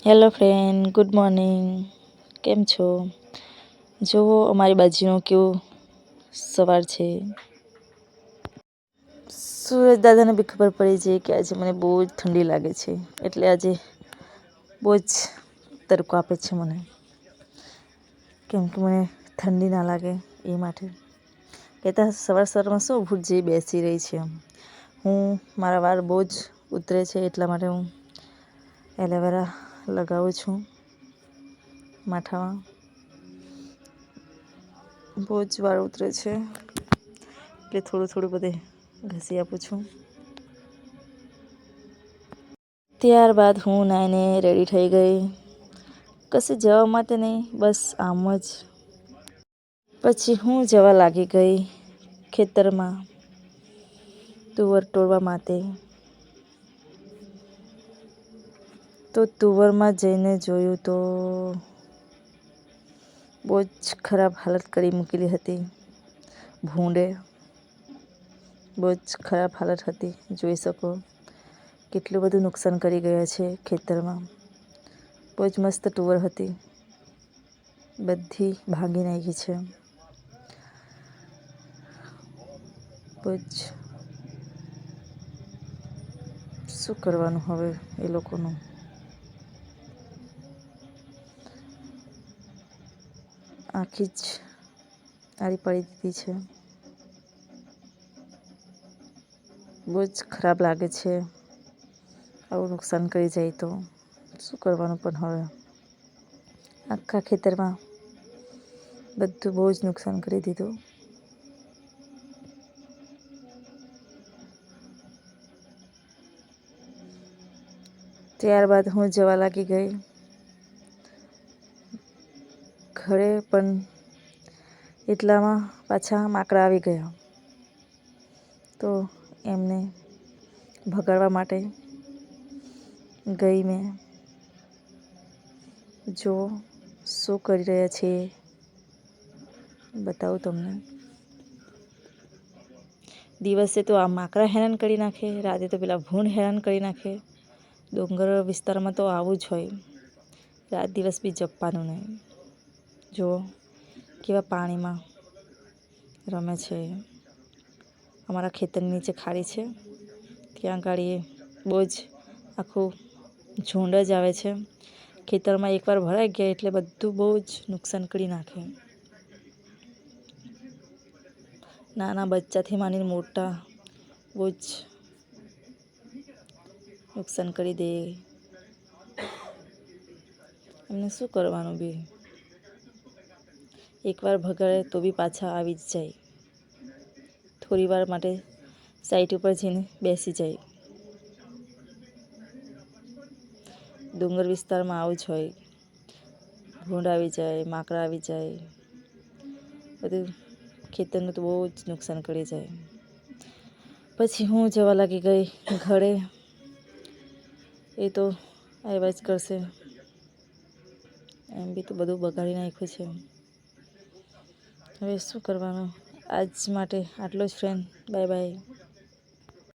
Hello friend, good morning. કેમ છો? જુઓ અમારી બાજુનું કેવું સવાર છે. સૂરજ દાદાને બી ખબર પડી છે કે આજે મને બહુ જ ઠંડી લાગે છે, એટલે આજે બહુ જ તડકો આપે છે મને, કેમ કે મને ઠંડી ના લાગે એ માટે. કહેતા સવારમાં શું ભૂત જેવી બેસી રહી છે. હું મારા વાળ બહુ જ ઉતરે છે, એટલા માટે હું એલોવેરા લગાવું છું માથામાં. બહુ જ વાળ ઉતરે છે એટલે થોડું બધે ઘસી આપું છું. ત્યારબાદ હું નાહીને રેડી થઈ ગઈ. કશે જવા માટે નહીં, બસ આમ જ. પછી હું જવા લાગી ગઈ ખેતરમાં તુવર તોડવા માટે. તો તુવરમાં જઈને જોયું તો બહુ જ ખરાબ હાલત કરી મૂકેલી હતી. ભૂંડે બહુ જ ખરાબ હાલત હતી. જોઈ શકો કેટલું બધું નુકસાન કરી ગયા છે ખેતરમાં. બહુ જ મસ્ત તુવર હતી, બધી ભાંગી નાખી છે. બહુ જ શું કરવાનું હવે એ લોકોનું. આખી જ આડી પાડી દીધી છે. બહુ જ ખરાબ લાગે છે આવું નુકસાન કરી જાય તો. શું કરવાનું પણ હવે. આખા ખેતરમાં બધું બહુ જ નુકસાન કરી દીધું. ત્યારબાદ હું જવા લાગી ગઈ ઘરે, પણ એટલામાં પાછા માકડા આવી ગયા. તો એમને ભગાડવા માટે ગઈ મેં. જો શું કરી રહ્યા છે બતાવું તમને. દિવસે તો આ માકડા હેરાન કરી નાખે, રાતે તો પેલા ભૂંડ હેરાન કરી નાખે. ડુંગર વિસ્તારમાં તો આવું જ હોય, રાત દિવસ બી જપવાનું નહીં. જુઓ કેવા પાણીમાં રમે છે. અમારા ખેતરની નીચે ખાડી છે, ત્યાં ગાડી બહુ જ આખું ઝુંડ જ આવે છે. ખેતરમાં એકવાર ભરાઈ ગયા એટલે બધું બહુ જ નુકસાન કરી નાખે. નાના બચ્ચાથી માંડીને મોટા બહુ જ નુકસાન કરી દે. એમને શું કરવાનું બી. એકવાર ભગાડે તો બી પાછા આવી જ જાય. થોડી વાર માટે સાઈટ ઉપર જઈને બેસી જાય. ડુંગર વિસ્તારમાં આવું જ હોય. ભૂંડ આવી જાય, માકડા આવી જાય, બધું ખેતરનું તો બહુ જ નુકસાન કરી જાય. પછી હું જવા લાગી ગઈ ઘરે. એ તો આવ્યા જ કરશે, એમ બી તો બધું બગાડી નાખ્યું છે. હવે શું કરવાનું. આજ માટે આટલો જ ફ્રેન્ડ. Bye bye.